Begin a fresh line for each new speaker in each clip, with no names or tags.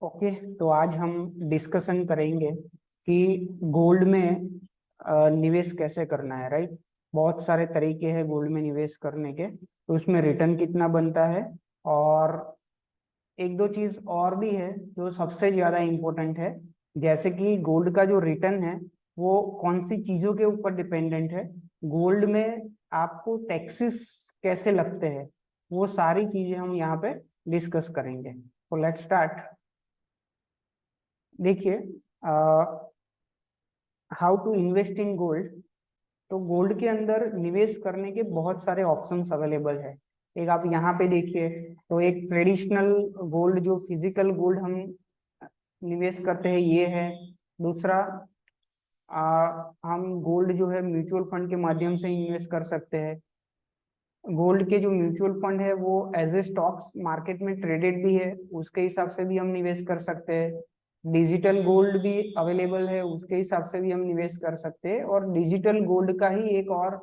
Okay, तो आज हम डिस्कशन करेंगे कि गोल्ड में निवेश कैसे करना है। राइट, बहुत सारे तरीके हैं गोल्ड में निवेश करने के, तो उसमें रिटर्न कितना बनता है और एक दो चीज और भी है जो सबसे ज्यादा इम्पोर्टेंट है। जैसे कि गोल्ड का जो रिटर्न है वो कौन सी चीजों के ऊपर डिपेंडेंट है, गोल्ड में आपको टैक्सेस कैसे लगते हैं, वो सारी चीजें हम यहाँ पे डिस्कस करेंगे। तो लेट्स स्टार्ट। देखिए, how to invest in gold. तो गोल्ड के अंदर निवेश करने के बहुत सारे ऑप्शंस अवेलेबल है। एक आप यहाँ पे देखिए, तो एक ट्रेडिशनल गोल्ड जो फिजिकल गोल्ड हम निवेश करते हैं ये है। दूसरा, हम गोल्ड जो है म्यूचुअल फंड के माध्यम से इन्वेस्ट कर सकते हैं। गोल्ड के जो म्यूचुअल फंड है वो एज ए स्टॉक्स मार्केट में ट्रेडेड भी है, उसके हिसाब से भी हम निवेश कर सकते हैं। डिजिटल गोल्ड भी अवेलेबल है, उसके हिसाब से भी हम निवेश कर सकते हैं। और डिजिटल गोल्ड का ही एक और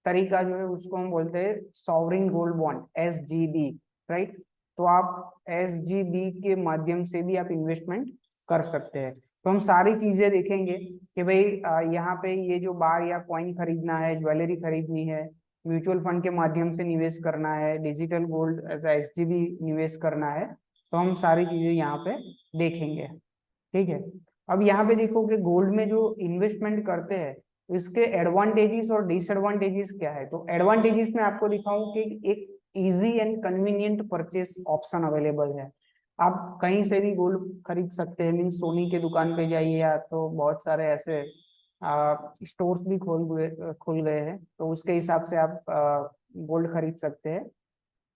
तरीका जो है उसको हम बोलते हैं sovereign gold bond, SGB। Right, तो आप SGB के माध्यम से भी आप इन्वेस्टमेंट कर सकते हैं। तो हम सारी चीजें देखेंगे कि भाई यहाँ पे ये जो बार या कॉइन खरीदना है, ज्वेलरी खरीदनी है, म्यूचुअल फंड के माध्यम से निवेश करना है, डिजिटल गोल्ड SGB निवेश करना है, तो हम सारी चीजें यहाँ पे देखेंगे। ठीक है, अब यहाँ पे देखो कि गोल्ड में जो इन्वेस्टमेंट करते हैं इसके एडवांटेजेस और डिसएडवांटेजेस क्या है। तो एडवांटेजेस में आपको दिखाऊं कि एक easy and convenient purchase option available है। आप कहीं से भी गोल्ड खरीद सकते हैं, मीन सोनी के दुकान पे जाइए, या तो बहुत सारे ऐसे स्टोर्स भी खुल गए हैं, तो उसके हिसाब से आप गोल्ड खरीद सकते हैं।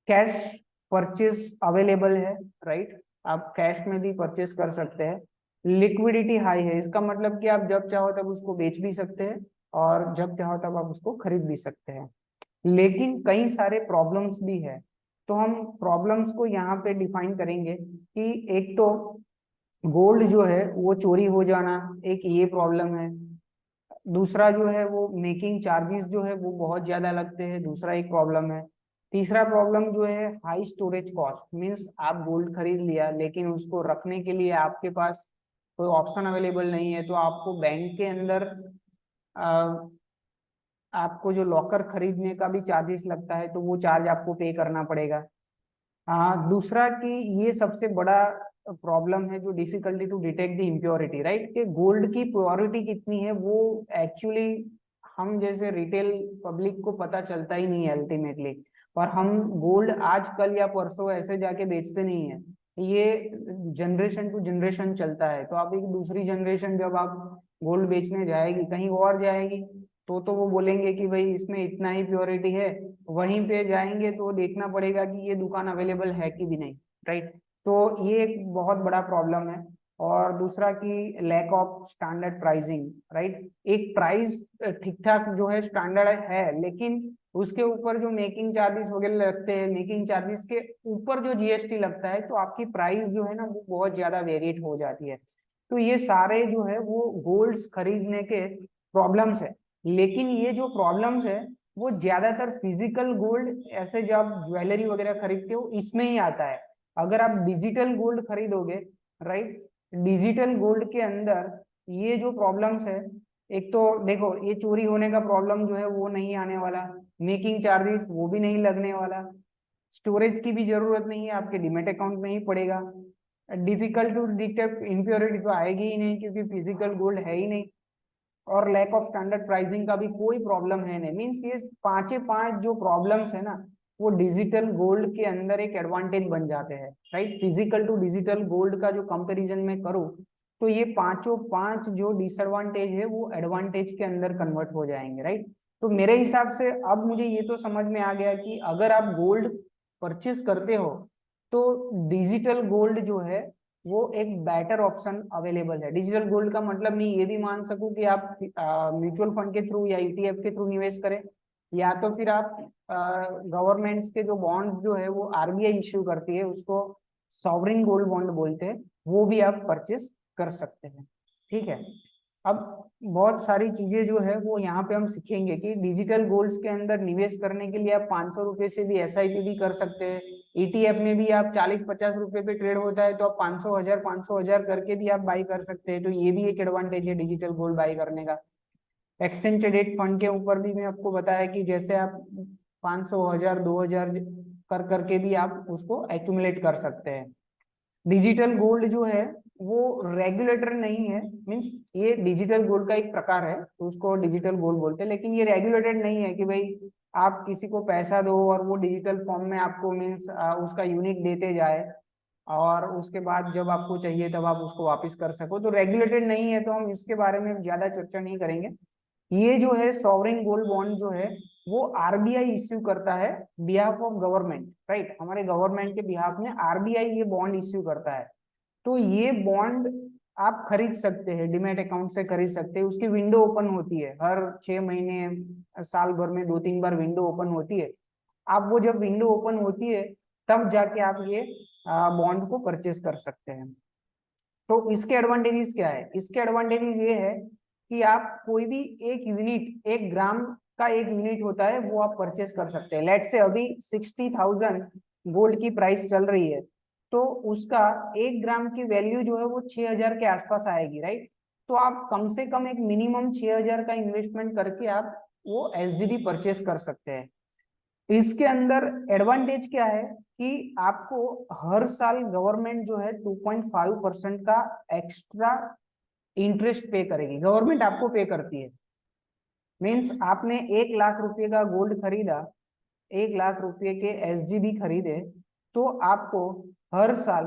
कैश परचेज अवेलेबल है। राइट, आप कैश में भी परचेज कर सकते हैं। लिक्विडिटी हाई है, इसका मतलब कि आप जब चाहो तब उसको बेच भी सकते हैं और जब चाहो तब आप उसको खरीद भी सकते हैं। लेकिन कई सारे प्रॉब्लम्स भी है, तो हम प्रॉब्लम्स को यहाँ पे डिफाइन करेंगे कि एक तो गोल्ड जो है वो चोरी हो जाना, एक ये प्रॉब्लम है। दूसरा जो है वो मेकिंग चार्जेस जो है वो बहुत ज्यादा लगते हैं, दूसरा एक प्रॉब्लम है। तीसरा प्रॉब्लम जो है हाई स्टोरेज कॉस्ट, मीन्स आप गोल्ड खरीद लिया लेकिन उसको रखने के लिए आपके पास कोई ऑप्शन अवेलेबल नहीं है, तो आपको बैंक के अंदर आपको जो लॉकर खरीदने का भी चार्जेस लगता है, तो वो चार्ज आपको पे करना पड़ेगा। दूसरा कि ये सबसे बड़ा प्रॉब्लम है जो difficulty to detect the impurity. Right, कि गोल्ड की प्योरिटी कितनी है वो एक्चुअली हम जैसे रिटेल पब्लिक को पता चलता ही नहीं है अल्टीमेटली। और हम गोल्ड आज कल या परसों ऐसे जाके बेचते नहीं है, ये जनरेशन टू जनरेशन चलता है। तो आप एक दूसरी जनरेशन जब आप गोल्ड बेचने जाएगी, कहीं और जाएगी, तो वो बोलेंगे कि भाई इसमें इतना ही प्योरिटी है। वहीं पे जाएंगे तो देखना पड़ेगा कि ये दुकान अवेलेबल है कि भी नहीं। राइट, तो ये एक बहुत बड़ा प्रॉब्लम है। और दूसरा कि lack of standard pricing. Right, एक प्राइस ठीक ठाक जो है स्टैंडर्ड है, लेकिन उसके ऊपर जो मेकिंग चार्जेस वगैरह लगते हैं, मेकिंग चार्जेस के ऊपर जो GST लगता है, तो आपकी प्राइस जो है ना वो बहुत ज्यादा वेरिएट हो जाती है। तो ये सारे जो है वो गोल्ड्स खरीदने के प्रॉब्लम्स है। लेकिन ये जो प्रॉब्लम्स है वो ज्यादातर फिजिकल गोल्ड, ऐसे जब आप ज्वेलरी वगैरह खरीदते हो इसमें ही आता है। अगर आप डिजिटल गोल्ड खरीदोगे, राइट, डिजिटल गोल्ड के अंदर ये जो प्रॉब्लम्स है, एक तो देखो ये चोरी होने का प्रॉब्लम जो है वो नहीं आने वाला, मेकिंग चार्जेस वो भी नहीं लगने वाला, स्टोरेज की भी जरूरत नहीं है, आपके डीमेट अकाउंट में ही पड़ेगा। डिफिकल्ट टू डिटेक्ट इम्प्योरिटी तो आएगी ही नहीं क्योंकि फिजिकल गोल्ड है ही नहीं। और लैक ऑफ स्टैंडर्ड प्राइसिंग का भी कोई प्रॉब्लम है नहीं। मीन्स ये पांचे पांच जो प्रॉब्लम्स है ना वो डिजिटल गोल्ड के अंदर एक एडवांटेज बन जाते हैं। Right, physical to digital gold का जो कंपैरिजन में करूं, तो ये पांचों पांच जो डिसएडवांटेज है वो एडवांटेज के अंदर कन्वर्ट हो जाएंगे। राइट, तो मेरे हिसाब से अब मुझे ये तो समझ में आ गया कि अगर आप गोल्ड परचेस करते हो तो डिजिटल गोल्ड जो है वो एक बेटर ऑप्शन अवेलेबल है। डिजिटल गोल्ड का मतलब नहीं ये भी मान सकूं कि आप म्यूचुअल फंड के थ्रू या ETF के थ्रू निवेश करें, या तो फिर आप गवर्नमेंट्स के जो बॉन्ड जो है वो RBI इश्यू करती है, उसको सॉवरिन गोल्ड बॉन्ड बोलते हैं, वो भी आप परचेस कर सकते हैं। ठीक है, अब बहुत सारी चीजें जो है वो यहाँ पे हम सीखेंगे कि डिजिटल गोल्ड्स के अंदर निवेश करने के लिए आप 500 रुपए से भी SIP भी कर सकते हैं, ETF में भी आप 40-50 रुपए पे ट्रेड होता है तो आप 500,000 करके भी आप बाई कर सकते हैं। तो ये भी एक एडवांटेज है डिजिटल गोल्ड बाई करने का। एक्सचेंज ट्रेडेड फंड के ऊपर भी मैं आपको बताया कि जैसे आप 500,000 2,000 कर करके भी आप उसको एक्यूमुलेट कर सकते हैं। डिजिटल गोल्ड जो है वो रेगुलेटर नहीं है, मीन्स ये डिजिटल गोल्ड का एक प्रकार है तो उसको डिजिटल गोल्ड बोलते हैं, लेकिन ये रेगुलेटेड नहीं है कि भाई आप किसी को पैसा दो और वो डिजिटल फॉर्म में आपको मीन्स उसका यूनिट देते जाए और उसके बाद जब आपको चाहिए तब आप उसको वापस कर सको। तो रेगुलेटेड नहीं है तो हम इसके बारे में ज्यादा चर्चा नहीं करेंगे। ये जो है सॉवरेन गोल्ड बॉन्ड जो है वो आरबीआई इश्यू करता है बिहाफ ऑफ गवर्नमेंट, राइट। हमारे गवर्नमेंट के बिहाफ में आरबीआई ये बॉन्ड इश्यू करता है। तो ये बॉन्ड आप खरीद सकते हैं, डिमैट अकाउंट से खरीद सकते हैं। उसकी विंडो ओपन होती है हर 6 महीने साल भर में 2-3 बार विंडो ओपन होती है। आप वो जब विंडो ओपन होती है तब जाके आप ये बॉन्ड को परचेस कर सकते हैं। तो इसके एडवांटेजेस क्या है? इसके एडवांटेजेस ये है कि आप कोई भी एक यूनिट, 1 ग्राम का एक यूनिट होता है वो आप परचेस कर सकते हैं। लेट से अभी 60,000 गोल्ड की प्राइस चल रही है तो उसका 1 ग्राम की वैल्यू जो है वो 6,000 के आसपास आएगी, राइट। तो आप कम से कम एक मिनिमम 6,000 का इन्वेस्टमेंट करके आप वो एसजीबी परचेस कर सकते हैं। इसके अंदर एडवांटेज क्या है कि आपको हर साल गवर्नमेंट जो है 2.5% का एक्स्ट्रा इंटरेस्ट पे करेगी। गवर्नमेंट आपको पे करती है, मीन्स आपने 1 लाख रुपए का गोल्ड खरीदा, 1 लाख रुपए के एसजीबी खरीदे तो आपको हर साल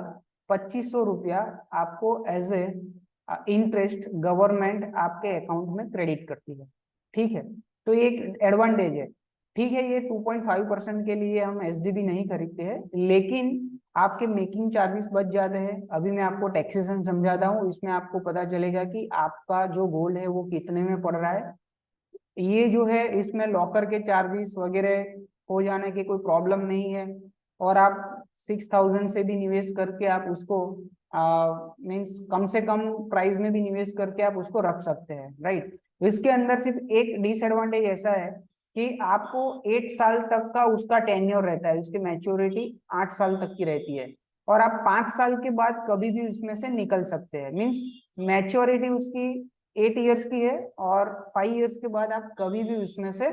2,500 रुपया आपको एज ए इंटरेस्ट गवर्नमेंट आपके अकाउंट में क्रेडिट करती है, ठीक है। तो ये एक एडवांटेज है। ठीक है, ये 2.5% के लिए हम एसजीबी नहीं खरीदते हैं, लेकिन आपके मेकिंग चार्जेस बच जाते हैं। अभी मैं आपको टैक्सेशन समझाता हूँ, इसमें आपको पता चलेगा कि आपका जो गोल्ड है वो कितने में पड़ रहा है। ये जो है इसमें लॉकर के चार्जेस वगैरह हो जाने की कोई प्रॉब्लम नहीं है। और आप 6,000 से भी निवेश करके आप उसको मीन्स कम से कम प्राइस में भी निवेश करके आप उसको रख सकते हैं, राइट। इसके अंदर सिर्फ एक डिसएडवांटेज ऐसा है कि आपको 8 साल तक का उसका टेन्योर रहता है, उसकी मैच्योरिटी 8 साल तक की रहती है और आप 5 साल के बाद कभी भी उसमें से निकल सकते हैं। मीन्स मैच्योरिटी उसकी 8 इयर्स की है और 5 इयर्स के बाद आप कभी भी उसमें से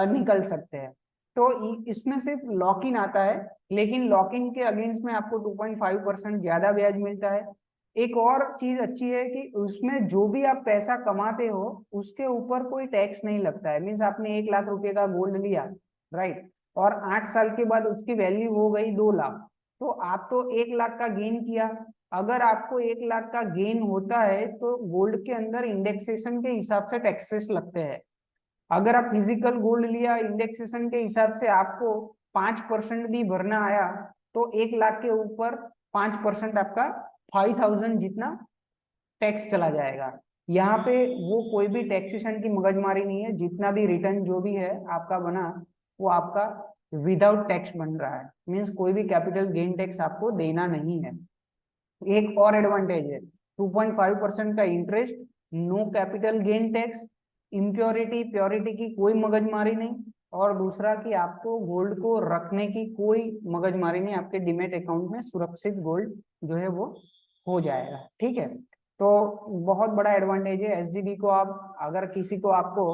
निकल सकते हैं। तो इसमें सिर्फ लॉक इन आता है, लेकिन लॉक इन के अगेंस्ट में आपको 2.5% ज्यादा ब्याज मिलता है। एक और चीज अच्छी है कि उसमें जो भी आप पैसा कमाते हो उसके ऊपर कोई टैक्स नहीं लगता है। मीन्स आपने 1 लाख रुपए का गोल्ड लिया, राइट, और 8 साल के बाद उसकी वैल्यू हो गई 2 लाख, तो आप तो 1 लाख का गेन किया। अगर आपको 1 लाख का गेन होता है तो गोल्ड के अंदर इंडेक्सेशन के हिसाब से टैक्सेस लगते हैं। अगर आप फिजिकल गोल्ड लिया इंडेक्सेशन के हिसाब से आपको 5% भी भरना आया तो 1 लाख के ऊपर 5% आपका 5,000 जितना टैक्स चला जाएगा। यहाँ पे वो कोई भी टैक्सेशन की मगजमारी नहीं है, जितना भी रिटर्न जो भी है आपका बना वो आपका विदाउट टैक्स बन रहा है। मीन्स कोई भी कैपिटल गेन टैक्स आपको देना नहीं है। एक और एडवांटेज है 2.5% का interest, no capital gain tax, impurity purity की कोई मगजमारी नहीं, और दूसरा कि आपको गोल्ड को रखने की कोई मगजमारी नहीं, आपके डीमेट अकाउंट में सुरक्षित गोल्ड जो है वो हो जाएगा, ठीक है। तो बहुत बड़ा एडवांटेज है एसजीबी को। आप अगर किसी को आपको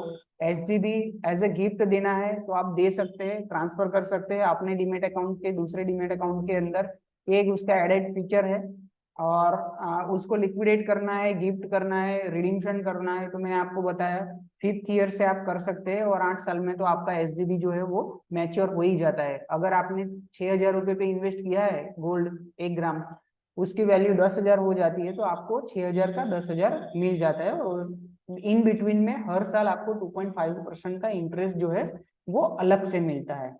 एसजीबी एज ए गिफ्ट देना है तो आप दे सकते हैं, ट्रांसफर कर सकते हैं अपने डीमेट अकाउंट के दूसरे डीमेट अकाउंट के अंदर। एक उसका एडेड फीचर है। और उसको लिक्विडेट करना है, गिफ्ट करना है, रिडीम्शन करना है तो मैंने आपको बताया 5th ईयर से आप कर सकते हैं और 8 साल में तो आपका एसजीबी जो है वो मैच्योर हो ही जाता है। अगर आपने 6,000 रुपए पे इन्वेस्ट किया है गोल्ड 1 ग्राम, उसकी वैल्यू 10,000 हो जाती है तो आपको 6,000 का 10,000 मिल जाता है। और इन बिटवीन में हर साल आपको 2.5% का इंटरेस्ट जो है वो अलग से मिलता है।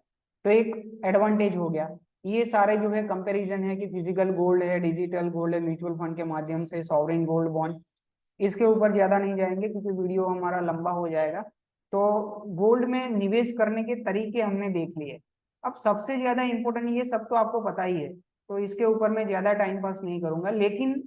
तो एक एडवांटेज हो गया। ये सारे जो है कंपैरिजन है कि फिजिकल गोल्ड है, डिजिटल गोल्ड है, म्यूचुअल फंड के माध्यम से, सॉवरेन गोल्ड बॉन्ड, इसके ऊपर ज्यादा नहीं जाएंगे क्योंकि वीडियो हमारा लंबा हो जाएगा। तो गोल्ड में निवेश करने के तरीके हमने देख लिए। अब सबसे ज्यादा इंपॉर्टेंट, ये सब तो आपको पता ही है तो इसके ऊपर मैं ज्यादा टाइम पास नहीं करूंगा, लेकिन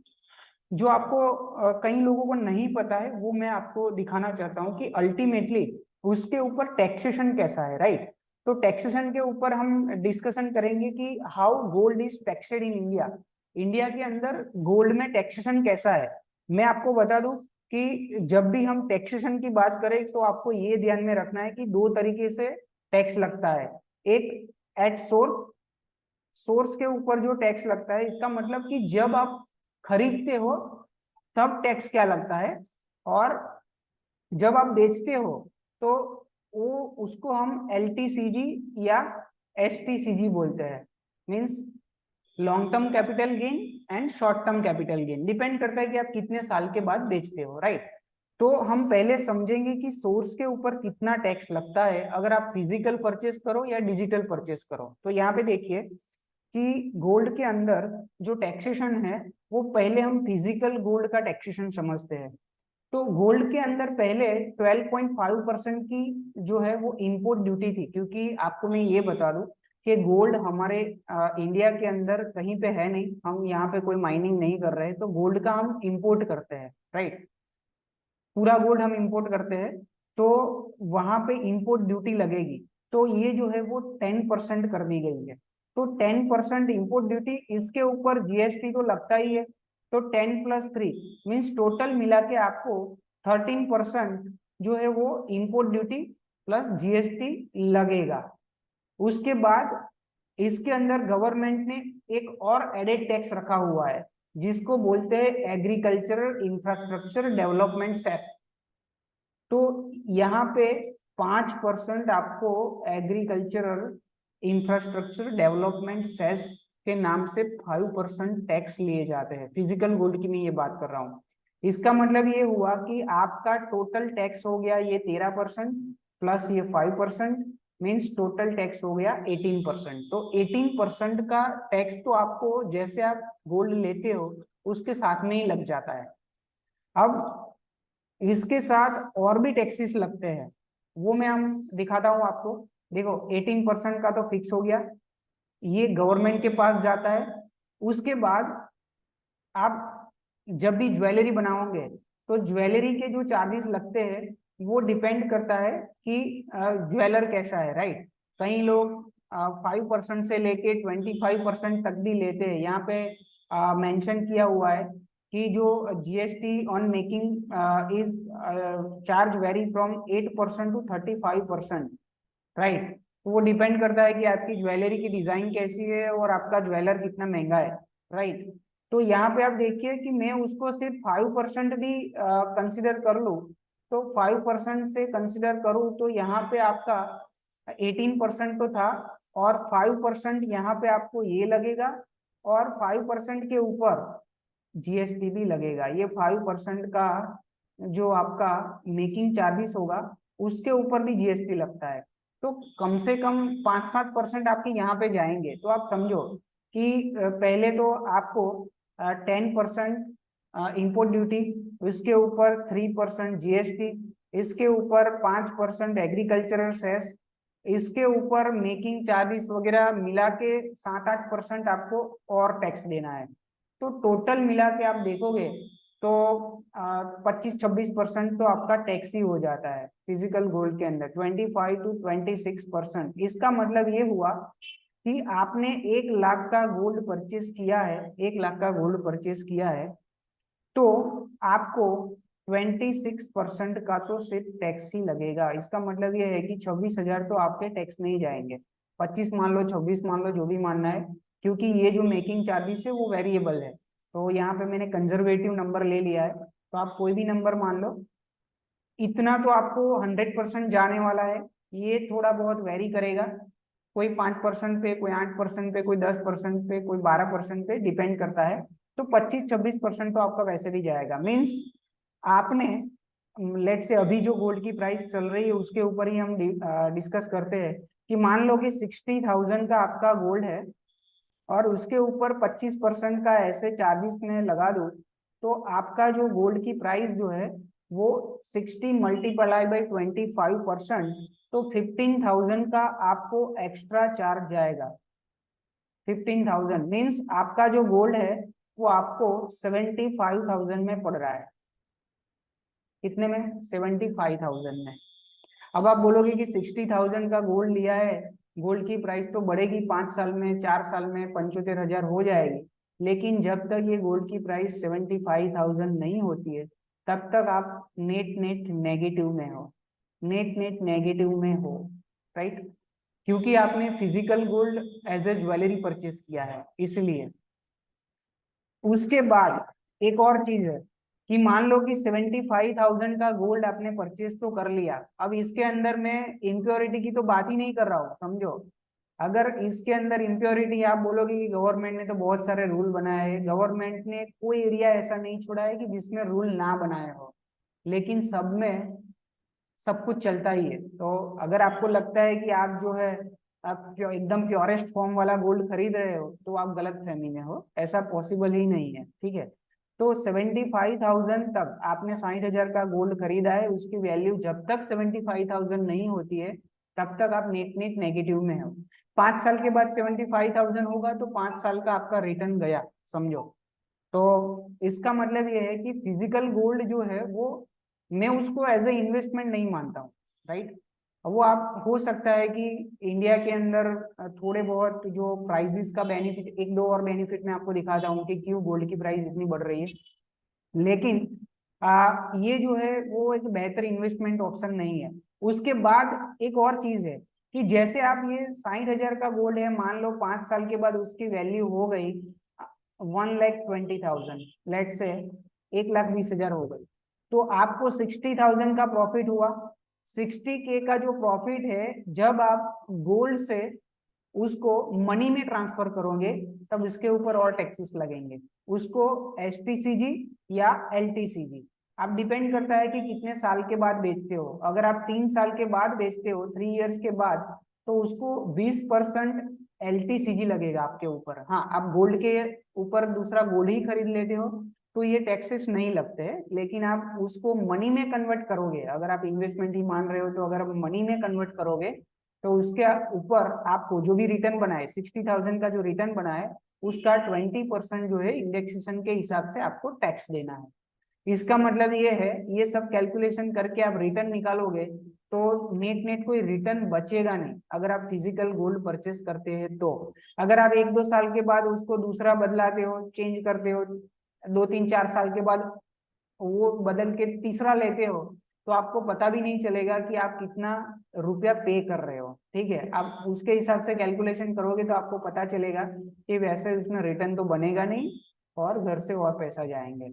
जो आपको कई लोगों को नहीं पता है वो मैं आपको दिखाना चाहता हूँ कि अल्टीमेटली उसके ऊपर टैक्सेशन कैसा है, राइट। तो टैक्सेशन के ऊपर हम डिस्कशन करेंगे कि how gold is taxed in India. India के अंदर गोल्ड में टैक्सेशन कैसा है। मैं आपको बता दूं कि जब भी हम टैक्सेशन की बात करें तो आपको ये ध्यान में रखना है कि दो तरीके से टैक्स लगता है। एक एट सोर्स, सोर्स के ऊपर जो टैक्स लगता है, इसका मतलब कि जब आप खरीदते हो तब टैक्स क्या लगता है, और जब आप बेचते हो तो वो उसको हम एलटीसीजी या एसटीसीजी बोलते हैं। Means long term capital gain and short term capital gain, depend करता है कि आप कितने साल के बाद बेचते हो, राइट। तो हम पहले समझेंगे कि सोर्स के ऊपर कितना टैक्स लगता है अगर आप फिजिकल परचेस करो या डिजिटल परचेस करो। तो यहाँ पे देखिए कि गोल्ड के अंदर जो टैक्सेशन है वो पहले हम फिजिकल गोल्ड का टैक्सेशन समझते हैं। तो गोल्ड के अंदर पहले 12.5% की जो है वो इंपोर्ट ड्यूटी थी, क्योंकि आपको मैं ये बता दूं कि गोल्ड हमारे इंडिया के अंदर कहीं पे है नहीं, हम यहाँ पे कोई माइनिंग नहीं कर रहे, तो गोल्ड का हम इंपोर्ट करते हैं, राइट। पूरा गोल्ड हम इंपोर्ट करते हैं, तो वहां पे इंपोर्ट ड्यूटी लगेगी। तो ये जो है वो 10% कर दी गई है। तो 10% इंपोर्ट ड्यूटी, इसके ऊपर जीएसटी तो लगता ही है। तो 10+3 मीन्स टोटल मिला के आपको 13% जो है वो इंपोर्ट ड्यूटी प्लस जीएसटी लगेगा। उसके बाद इसके अंदर गवर्नमेंट ने एक और एडेड टैक्स रखा हुआ है जिसको बोलते हैं एग्रीकल्चरल इंफ्रास्ट्रक्चर डेवलपमेंट सेस। तो यहाँ पे 5% आपको एग्रीकल्चरल इंफ्रास्ट्रक्चर डेवलपमेंट सेस के नाम से 5% टैक्स लिए जाते हैं। फिजिकल गोल्ड की मैं ये बात कर रहा हूँ। इसका मतलब ये हुआ कि आपका टोटल टैक्स हो गया ये 13% प्लस ये 5%, मीन्स टोटल टैक्स हो गया 18%। तो 18% का टैक्स तो आपको जैसे आप गोल्ड लेते हो उसके साथ में ही लग जाता है। अब इसके साथ और भी टैक्सेस लगते हैं, वो मैं हम दिखाता हूं आपको। देखो 18% का तो फिक्स हो गया, ये गवर्नमेंट के पास जाता है। उसके बाद आप जब भी ज्वेलरी बनाओगे तो ज्वेलरी के जो चार्जेस लगते हैं वो डिपेंड करता है कि ज्वेलर कैसा है, राइट। कई लोग 5% से लेके 25% तक भी लेते हैं। यहाँ पे मेंशन किया हुआ है कि जो GST on making is charge vary from 8% to 35%, right. तो वो डिपेंड करता है कि आपकी ज्वेलरी की डिजाइन कैसी है और आपका ज्वेलर कितना महंगा है, राइट। तो यहाँ पे आप देखिए कि मैं उसको सिर्फ 5% भी कंसिडर कर लूँ, तो 5% से कंसिडर करूँ तो यहाँ पे आपका 18% तो था, और 5% यहाँ पे आपको ये लगेगा, और 5% के ऊपर जीएसटी भी लगेगा। ये 5% का जो आपका मेकिंग चार्जेस होगा उसके ऊपर भी जीएसटी लगता है। तो कम से कम 5-7% आपके यहाँ पे जाएंगे। तो आप समझो कि पहले तो आपको 10% इंपोर्ट ड्यूटी, उसके ऊपर 3% जीएसटी, इसके ऊपर 5% एग्रीकल्चरल सेस, इसके ऊपर मेकिंग चार्जेस वगैरह मिला के 7-8% आपको और टैक्स देना है। तो टोटल मिला के आप देखोगे तो 25-26% तो आपका टैक्स ही हो जाता है फिजिकल गोल्ड के अंदर, 25 to 26%। इसका मतलब ये हुआ कि आपने 1 लाख का गोल्ड परचेस किया है, 1 लाख का गोल्ड परचेस किया है, तो आपको 26% का तो सिर्फ टैक्स ही लगेगा। इसका मतलब ये है कि 26,000 तो आपके टैक्स में ही जाएंगे। 25 मान लो, 26 मान लो, जो भी मानना है, क्योंकि ये जो मेकिंग चार्जेस है वो वेरिएबल है। तो यहाँ पे मैंने कंजर्वेटिव नंबर ले लिया है, तो आप कोई भी नंबर मान लो, इतना तो आपको 100% जाने वाला है। ये थोड़ा बहुत वेरी करेगा, कोई 5% पे, कोई 8% पे, कोई 10% पे, कोई 12% पे, डिपेंड करता है। तो 25-26% तो आपका वैसे भी जाएगा। मीन्स आपने लेट से अभी जो गोल्ड की प्राइस चल रही है उसके ऊपर ही हम डिस्कस करते हैं कि मान लो कि 60,000 का आपका गोल्ड है और उसके ऊपर 25% का ऐसे चार्जेस में लगा दो, तो आपका जो गोल्ड की प्राइस जो है वो 60 मल्टीप्लाई बाई 25%, तो 15,000 का आपको एक्स्ट्रा चार्ज जाएगा। 15,000 मीन्स आपका जो गोल्ड है वो आपको 75,000 में पड़ रहा है। कितने में? 75,000 में। अब आप बोलोगे कि 60,000 का गोल्ड लिया है, गोल्ड की प्राइस तो बढ़ेगी 5 साल में, 4 साल में 75,000 हो जाएगी, लेकिन जब तक ये गोल्ड की प्राइस 75,000 नहीं होती है तब तक आप नेट नेट नेगेटिव में हो, नेट नेट नेगेटिव में हो, राइट? क्योंकि आपने physical gold as a jewellery purchase किया है इसलिए। उसके बाद एक और चीज है कि मान लो कि 75,000 का गोल्ड आपने परचेज तो कर लिया, अब इसके अंदर मैं इम्प्योरिटी की तो बात ही नहीं कर रहा हूँ, समझो। अगर इसके अंदर इम्प्योरिटी, आप बोलोगे कि गवर्नमेंट ने तो बहुत सारे रूल बनाए हैं, गवर्नमेंट ने कोई एरिया ऐसा नहीं छोड़ा है कि जिसमें रूल ना बनाए हो, लेकिन सब में सब कुछ चलता ही है। तो अगर आपको लगता है कि आप जो है आप जो एकदम प्योरेस्ट फॉर्म वाला गोल्ड खरीद रहे हो तो आप गलत फहमी में हो, ऐसा पॉसिबल ही नहीं है, ठीक है? तो 75,000 तक आपने 60,000 का गोल्ड खरीदा है, उसकी वैल्यू जब तक 75,000 नहीं होती है तब तक आप नेट नेट नेगेटिव में हो। 5 साल के बाद 75,000 होगा तो 5 साल का आपका रिटर्न गया, समझो। तो इसका मतलब ये है कि फिजिकल गोल्ड जो है वो मैं उसको एज ए इन्वेस्टमेंट नहीं मानता हूँ, राइट? वो आप हो सकता है कि इंडिया के अंदर थोड़े बहुत जो प्राइजेस का बेनिफिट, एक दो और बेनिफिट मैं आपको दिखाता हूँ कि क्यों गोल्ड की प्राइस इतनी बढ़ रही है, लेकिन ये जो है वो एक बेहतर इन्वेस्टमेंट ऑप्शन नहीं है। उसके बाद एक और चीज है कि जैसे आप ये 60,000 का गोल्ड है, मान लो 5 साल के बाद उसकी वैल्यू हो गई 1,20,000, लेट से 1,20,000 हो गई, तो आपको 60,000 का प्रॉफिट हुआ। 60K का जो प्रॉफिट है, जब आप गोल्ड से उसको मनी में ट्रांसफर करोगे तब उसके ऊपर और टैक्सेस लगेंगे, उसको STCG या LTCG, आप डिपेंड करता है कि कितने साल के बाद बेचते हो। अगर आप 3 साल के बाद बेचते हो, 3 इयर्स के बाद, तो उसको 20% LTCG लगेगा आपके ऊपर। हाँ, आप गोल्ड के ऊपर दूसरा गोल्ड ही खरीद लेते हो तो ये टैक्सेस नहीं लगते हैं, लेकिन आप उसको मनी में कन्वर्ट करोगे, अगर आप इन्वेस्टमेंट ही मान रहे हो तो अगर आप मनी में कन्वर्ट करोगे तो उसके ऊपर आपको जो भी रिटर्न बनाए, 60,000 का जो रिटर्न बनाए, उसका 20% जो है इंडेक्सेशन के हिसाब से आपको टैक्स देना है। इसका मतलब ये है, ये सब कैलकुलेशन करके आप रिटर्न निकालोगे तो नेट नेट कोई रिटर्न बचेगा नहीं अगर आप फिजिकल गोल्ड परचेस करते हैं तो। अगर आप 1-2 साल के बाद उसको दूसरा बदलाते हो, चेंज करते हो, 2-3-4 साल के बाद वो बदल के तीसरा लेते हो, तो आपको पता भी नहीं चलेगा कि आप कितना रुपया पे कर रहे हो, ठीक है? आप उसके हिसाब से कैलकुलेशन करोगे तो आपको पता चलेगा कि वैसे उसमें रिटर्न तो बनेगा नहीं और घर से और पैसा जाएंगे।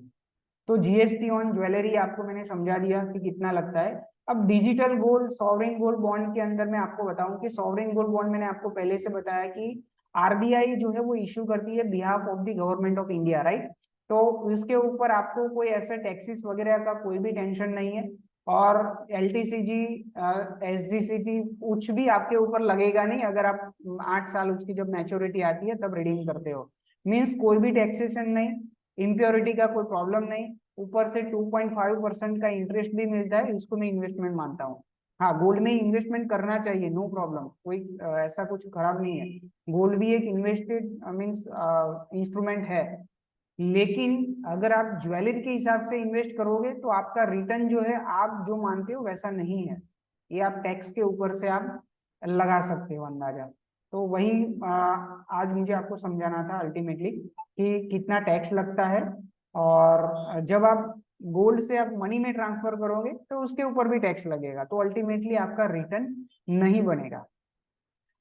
तो GST ऑन ज्वेलरी आपको मैंने समझा दिया कि कितना लगता है। अब digital gold, sovereign gold bond के अंदर मैं आपको बताऊं कि सॉवरेन गोल्ड बॉन्ड मैंने आपको पहले से बताया कि RBI जो है वो इश्यू करती है behalf of the government of India, right? तो उसके ऊपर आपको कोई ऐसे टैक्सेस वगैरह का कोई भी टेंशन नहीं है, और LTCG SGCT कुछ भी आपके ऊपर लगेगा नहीं अगर आप 8 साल उसकी जब मैच्योरिटी आती है तब रिडीम करते हो। मीन्स कोई भी टैक्सेशन नहीं, इम्प्योरिटी का कोई प्रॉब्लम नहीं, ऊपर से 2.5% का इंटरेस्ट भी मिलता है, इसको मैं इन्वेस्टमेंट मानता हूँ। हाँ, गोल्ड में इन्वेस्टमेंट करना चाहिए, नो प्रॉब्लम, कोई ऐसा कुछ खराब नहीं है। गोल्ड भी एक इन्वेस्टेड मीन्स इंस्ट्रूमेंट है, लेकिन अगर आप ज्वेलरी के हिसाब से इन्वेस्ट करोगे तो आपका रिटर्न जो है आप जो मानते हो वैसा नहीं है, ये आप टैक्स के ऊपर से आप लगा सकते हो अंदाजा। तो वही आज मुझे आपको समझाना था अल्टीमेटली कि कितना टैक्स लगता है, और जब आप गोल्ड से आप मनी में ट्रांसफर करोगे तो उसके ऊपर भी टैक्स लगेगा, तो अल्टीमेटली आपका रिटर्न नहीं बनेगा।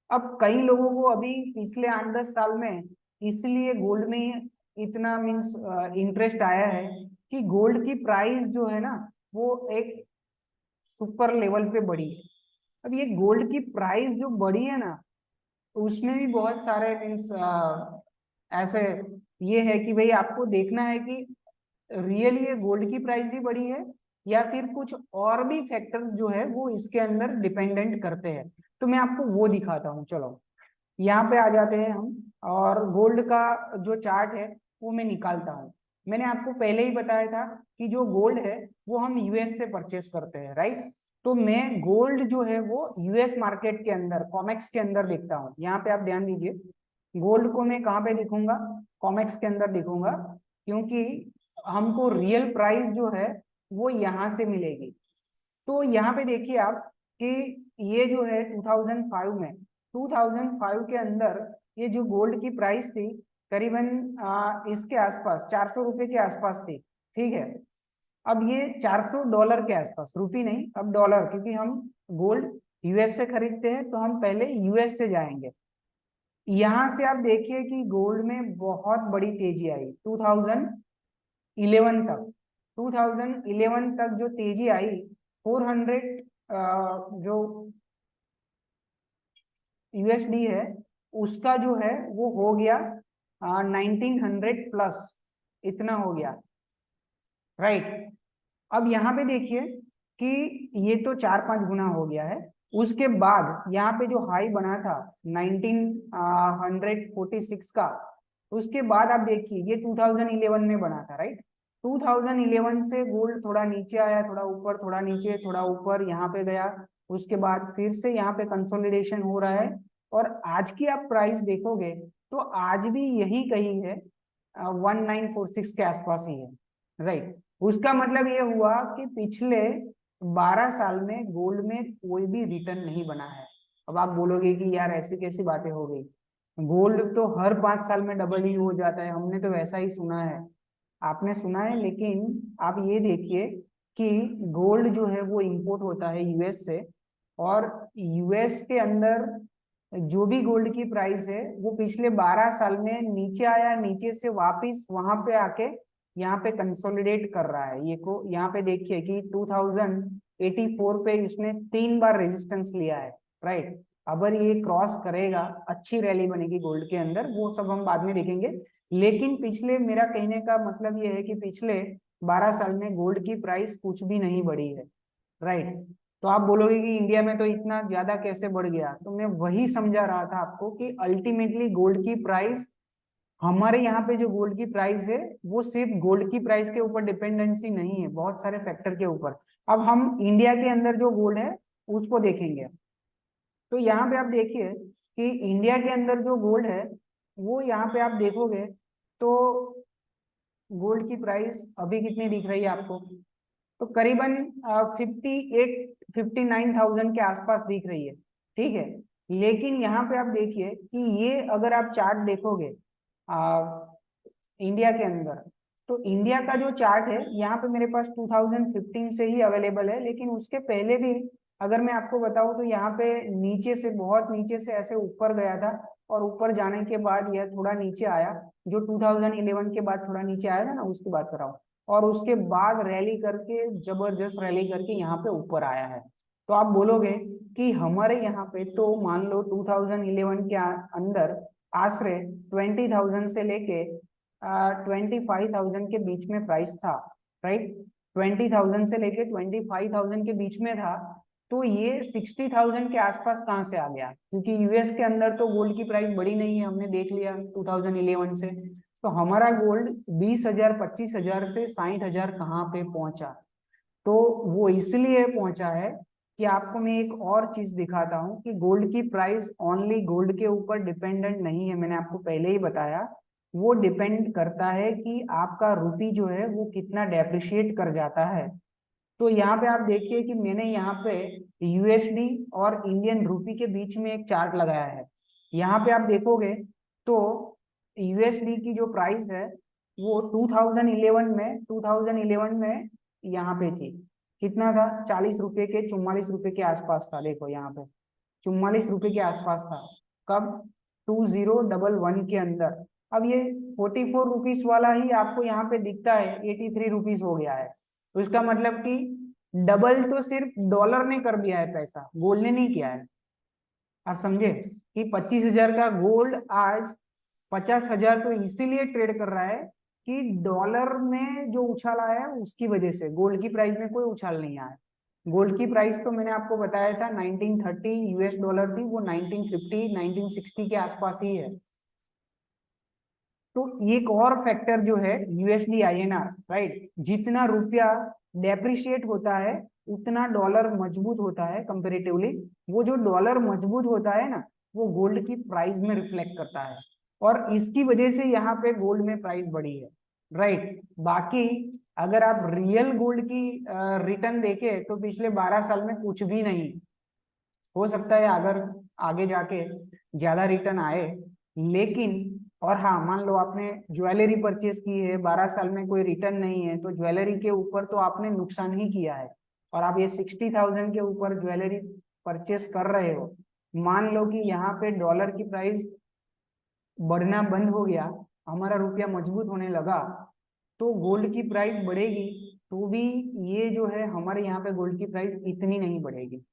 अब कई लोगों को अभी पिछले 8-10 साल में इसलिए गोल्ड में इतना मीन्स इंटरेस्ट आया है कि गोल्ड की प्राइस जो है ना वो एक सुपर लेवल पे बढ़ी है। अब ये गोल्ड की प्राइस जो बढ़ी है ना, तो उसमें भी बहुत सारे मीन्स ऐसे ये है कि भाई आपको देखना है कि रियली ये गोल्ड की प्राइस ही बढ़ी है या फिर कुछ और भी फैक्टर्स जो है वो इसके अंदर डिपेंडेंट करते हैं। तो मैं आपको वो दिखाता हूँ, चलो यहाँ पे आ जाते हैं हम, और गोल्ड का जो चार्ट है वो मैं निकालता हूँ। मैंने आपको पहले ही बताया था कि जो गोल्ड है वो हम US से परचेस करते हैं, राइट? तो मैं गोल्ड जो है वो US मार्केट के अंदर कॉमेक्स के अंदर देखता हूँ। यहाँ पे आप ध्यान दीजिए, गोल्ड को मैं कहाँ पे दिखूंगा? कॉमेक्स के अंदर दिखूंगा, क्योंकि हमको रियल प्राइस जो है वो यहाँ से मिलेगी। तो यहाँ पे देखिए आप कि ये जो है 2005 में, 2005 के अंदर ये जो गोल्ड की प्राइस थी करीबन इसके आसपास 400 रुपए के आसपास थी, ठीक है। अब ये $400 के आसपास, रुपी नहीं अब डॉलर, क्योंकि हम गोल्ड यूएस से खरीदते हैं तो हम पहले यूएस से जाएंगे। यहां से आप देखिए कि गोल्ड में बहुत बड़ी तेजी आई 2011 तक। 2011 तक जो तेजी आई 400 जो यूएसडी है उसका जो है वो हो गया 1900 प्लस, इतना हो गया, राइट। अब यहाँ पे देखिए कि ये तो 4-5 गुना हो गया है। उसके बाद यहाँ पे जो हाई बना था 1946 का, उसके बाद आप देखिए ये 2011 में बना था, राइट। 2011 से गोल्ड थोड़ा नीचे आया, थोड़ा ऊपर, थोड़ा नीचे, थोड़ा ऊपर, यहाँ पे गया। उसके बाद फिर से यहाँ पे कंसोलिडेशन हो रहा है। और आज की आप प्राइस देखोगे तो आज भी यही कहीं है, 1946 के आसपास ही है, राइट। उसका मतलब ये हुआ कि पिछले 12 साल में गोल्ड में कोई भी रिटर्न नहीं बना है। अब आप बोलोगे कि यार ऐसी कैसी बातें हो गई, गोल्ड तो हर 5 साल में डबल ही हो जाता है, हमने तो वैसा ही सुना है। आपने सुना है, लेकिन आप ये देखिए कि गोल्ड जो है वो इंपोर्ट होता है यूएस से, और यूएस के अंदर जो भी गोल्ड की प्राइस है वो पिछले 12 साल में नीचे आया, नीचे से वापिस वहां पे आके यहाँ पे कंसोलिडेट कर रहा है। ये को यहाँ पे देखिए कि 2084 पे इसने 3 बार रेजिस्टेंस लिया है, राइट। अगर ये क्रॉस करेगा अच्छी रैली बनेगी गोल्ड के अंदर, वो सब हम बाद में देखेंगे। लेकिन पिछले, मेरा कहने का मतलब ये है कि पिछले 12 साल में गोल्ड की प्राइस कुछ भी नहीं बढ़ी है, राइट। तो आप बोलोगे कि इंडिया में तो इतना ज्यादा कैसे बढ़ गया, तो मैं वही समझा रहा था आपको कि अल्टीमेटली गोल्ड की प्राइस, हमारे यहाँ पे जो गोल्ड की प्राइस है वो सिर्फ गोल्ड की प्राइस के ऊपर डिपेंडेंसी नहीं है, बहुत सारे फैक्टर के ऊपर। अब हम इंडिया के अंदर जो गोल्ड है उसको देखेंगे। तो यहाँ पे आप देखिए कि इंडिया के अंदर जो गोल्ड है वो यहाँ पे आप देखोगे तो गोल्ड की प्राइस अभी कितनी दिख रही है आपको, तो करीबन 58-59,000 के आसपास दिख रही है, ठीक है। लेकिन यहाँ पे आप देखिए कि ये अगर आप चार्ट देखोगे इंडिया के अंदर, तो इंडिया का जो चार्ट है यहाँ पे मेरे पास 2015 से ही अवेलेबल है। लेकिन उसके पहले भी अगर मैं आपको बताऊं तो यहाँ पे नीचे से, बहुत नीचे से ऐसे ऊपर गया था, और ऊपर जाने के बाद यह थोड़ा नीचे आया, जो 2011 के बाद थोड़ा नीचे आया था ना, उसकी बात कर रहा हूँ। और उसके बाद रैली करके, जबरदस्त रैली करके यहाँ पे ऊपर आया है। तो आप बोलोगे कि हमारे यहाँ पे तो मान लो 2011 के अंदर आश्रय 20,000 से लेके 25,000 के बीच में प्राइस था, राइट। 20,000 से लेके 25,000 के बीच में था। तो ये 60,000 के आसपास कहाँ से आ गया, क्योंकि यूएस के अंदर तो गोल्ड की प्राइस बढ़ी नहीं है, हमने देख लिया 2011 से। तो हमारा गोल्ड 20,000 25,000 से 60,000 कहाँ पे पहुंचा, तो वो इसलिए पहुंचा है कि आपको मैं एक और चीज दिखाता हूं कि गोल्ड की प्राइस ओनली गोल्ड के ऊपर डिपेंडेंट नहीं है, मैंने आपको पहले ही बताया। वो डिपेंड करता है कि आपका रुपी जो है वो कितना डेप्रिशिएट कर जाता है। तो यहाँ पे आप देखिए कि मैंने यहाँ पे यूएसडी और इंडियन रुपी के बीच में एक चार्ट लगाया है। यहाँ पे आप देखोगे तो यूएसडी की जो प्राइस है वो 2011 में यहाँ पे थी, कितना था, 40 रुपए के, 44 रुपए के आसपास था। देखो यहाँ पे 44 रुपए के आसपास था, कब, 2011 के अंदर। अब ये 44 रुपीस वाला ही आपको यहाँ पे दिखता है 83 रुपीस हो गया है। तो इसका मतलब कि डबल तो सिर्फ डॉलर ने कर दिया है, पैसा गोल्ड ने नहीं किया है। आप समझे कि 25,000 का गोल्ड आज 50,000 तो इसीलिए ट्रेड कर रहा है कि डॉलर में जो उछाल आया है उसकी वजह से, गोल्ड की प्राइस में कोई उछाल नहीं आया। गोल्ड की प्राइस तो मैंने आपको बताया था 1930 यूएस डॉलर थी, वो 1950 1960 के आसपास ही है। तो एक और फैक्टर जो है यूएसडी आईएनआर, राइट, जितना रुपया डेप्रिशिएट होता है उतना डॉलर मजबूत होता है कंपेरेटिवली। वो जो डॉलर मजबूत होता है ना, वो गोल्ड की प्राइस में रिफ्लेक्ट करता है, और इसकी वजह से यहाँ पे गोल्ड में प्राइस बढ़ी है, राइट। बाकी अगर आप रियल गोल्ड की रिटर्न देखें तो पिछले 12 साल में कुछ भी नहीं, हो सकता है अगर आगे जाके ज्यादा रिटर्न आए, लेकिन और हाँ, मान लो आपने ज्वेलरी परचेज की है, 12 साल में कोई रिटर्न नहीं है, तो ज्वेलरी के ऊपर तो आपने नुकसान ही किया है। और आप ये 60,000 के ऊपर ज्वेलरी परचेस कर रहे हो, मान लो कि यहाँ पे डॉलर की प्राइस बढ़ना बंद हो गया, हमारा रुपया मजबूत होने लगा, तो गोल्ड की प्राइस बढ़ेगी, तो भी ये जो है हमारे यहाँ पे गोल्ड की प्राइस इतनी नहीं बढ़ेगी।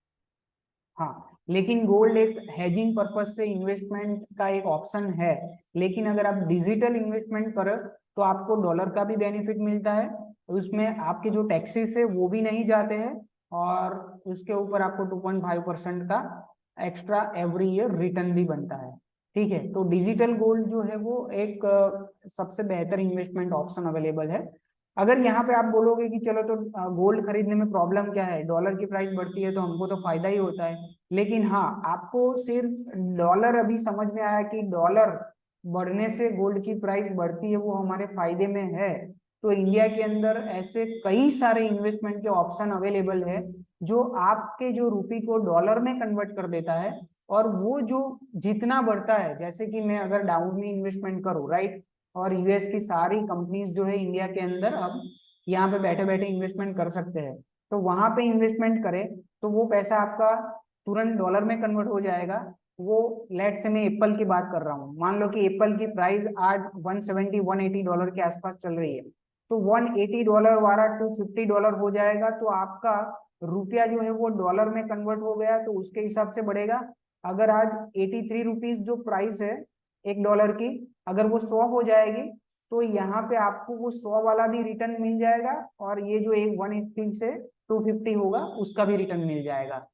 हाँ, लेकिन गोल्ड एक हेजिंग पर्पज से इन्वेस्टमेंट का एक ऑप्शन है। लेकिन अगर आप डिजिटल इन्वेस्टमेंट करो तो आपको डॉलर का भी बेनिफिट मिलता है, उसमें आपके जो टैक्सेस है वो भी नहीं जाते हैं, और उसके ऊपर आपको 2.5% का एक्स्ट्रा एवरी ईयर रिटर्न भी बनता है। ठीक है, तो डिजिटल गोल्ड जो है वो एक सबसे बेहतर इन्वेस्टमेंट ऑप्शन अवेलेबल है। अगर यहाँ पे आप बोलोगे कि चलो तो गोल्ड खरीदने में प्रॉब्लम क्या है, डॉलर की प्राइस बढ़ती है तो हमको तो फायदा ही होता है। लेकिन हाँ, आपको सिर्फ डॉलर अभी समझ में आया कि डॉलर बढ़ने से गोल्ड की प्राइस बढ़ती है, वो हमारे फायदे में है। तो इंडिया के अंदर ऐसे कई सारे इन्वेस्टमेंट के ऑप्शन अवेलेबल है जो आपके जो रुपये को डॉलर में कन्वर्ट कर देता है, और वो जो जितना बढ़ता है, जैसे कि मैं अगर डाउन में इन्वेस्टमेंट करूँ, राइट, और यूएस की सारी कंपनीज जो है इंडिया के अंदर अब यहाँ पे बैठे बैठे इन्वेस्टमेंट कर सकते हैं, तो वहां पे इन्वेस्टमेंट करें तो वो पैसा आपका तुरंत डॉलर में कन्वर्ट हो जाएगा। वो लेट से मैं एप्पल की बात कर रहा हूँ, मान लो कि एप्पल की प्राइस आज 170-180 डॉलर के आसपास चल रही है, तो $180 वाला $250 हो जाएगा, तो आपका रुपया जो है वो डॉलर में कन्वर्ट हो गया, तो उसके हिसाब से बढ़ेगा। अगर आज 83 रुपीज जो प्राइस है $1 की, अगर वो 100 हो जाएगी, तो यहाँ पे आपको वो 100 वाला भी रिटर्न मिल जाएगा, और ये जो एक 180 से 250 होगा उसका भी रिटर्न मिल जाएगा।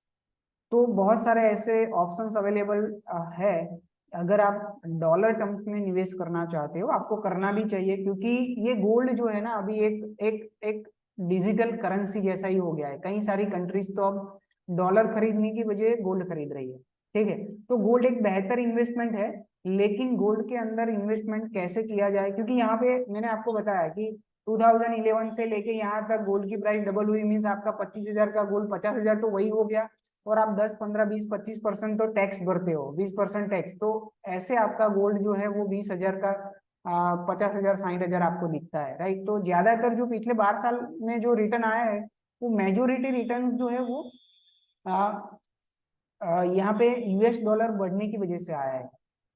तो बहुत सारे ऐसे ऑप्शंस अवेलेबल है। अगर आप डॉलर टर्म्स में निवेश करना चाहते हो, आपको करना भी चाहिए, क्योंकि ये गोल्ड जो है ना अभी एक एक एक डिजिटल करेंसी जैसा ही हो गया है। कई सारी कंट्रीज तो अब डॉलर खरीदने की बजाय गोल्ड खरीद रही है। ठीक है, तो गोल्ड एक बेहतर इन्वेस्टमेंट है। लेकिन गोल्ड के अंदर इन्वेस्टमेंट कैसे किया जाए, क्योंकि यहाँ पे मैंने आपको बताया कि 2011 से लेके यहाँ तक गोल्ड की प्राइस डबल हुई, मीन्स आपका 25,000 का गोल्ड 50,000 तो वही हो गया, और आप 10, 15, 20, 25% तो टैक्स भरते हो, 20% टैक्स, तो ऐसे आपका गोल्ड जो है वो 20,000 का 50,000 60,000 आपको दिखता है, राइट। तो ज्यादातर जो पिछले 12 साल में जो रिटर्न आया है, वो मेजोरिटी रिटर्न जो है वो यहाँ पे यूएस डॉलर बढ़ने की वजह से आया है,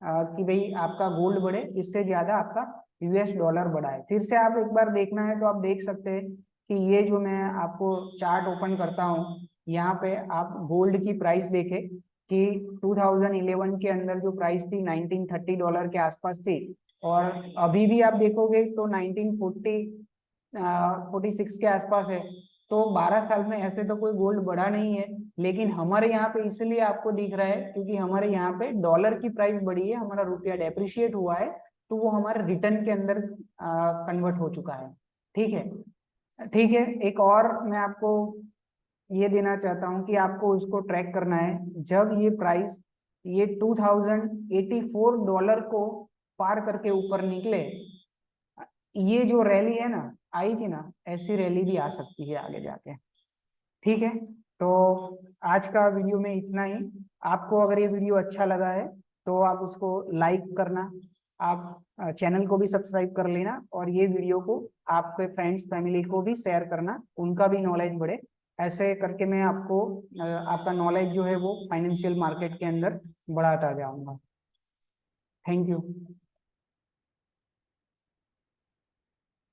कि भाई आपका गोल्ड बढ़े, इससे ज्यादा आपका यूएस डॉलर बढ़ा है। फिर से आप एक बार देखना है तो आप देख सकते हैं कि ये जो मैं आपको चार्ट ओपन करता हूँ, यहाँ पे आप गोल्ड की प्राइस देखें कि 2011 के अंदर जो प्राइस थी $1930 के आसपास थी, और अभी भी आप देखोगे तो 1946 के आसपास है। तो 12 साल में ऐसे तो कोई गोल्ड बढ़ा नहीं है, लेकिन हमारे यहाँ पे इसलिए आपको दिख रहा है क्योंकि हमारे यहाँ पे डॉलर की प्राइस बढ़ी है, हमारा रुपया डेप्रिशिएट हुआ है, तो वो हमारे रिटर्न के अंदर कन्वर्ट हो चुका है। ठीक है, ठीक है। एक और मैं आपको ये देना चाहता हूँ कि आपको उसको ट्रैक करना है, जब ये प्राइस ये $2084 को पार करके ऊपर निकले, ये जो रैली है ना आई थी ना, ऐसी रैली भी आ सकती है आगे जाके। ठीक है, तो आज का वीडियो में इतना ही। आपको अगर ये वीडियो अच्छा लगा है तो आप उसको लाइक करना, आप चैनल को भी सब्सक्राइब कर लेना, और ये वीडियो को आपके फ्रेंड्स फैमिली को भी शेयर करना, उनका भी नॉलेज बढ़े। ऐसे करके मैं आपको आपका नॉलेज जो है वो फाइनेंशियल मार्केट के अंदर बढ़ाता जाऊंगा। Thank you.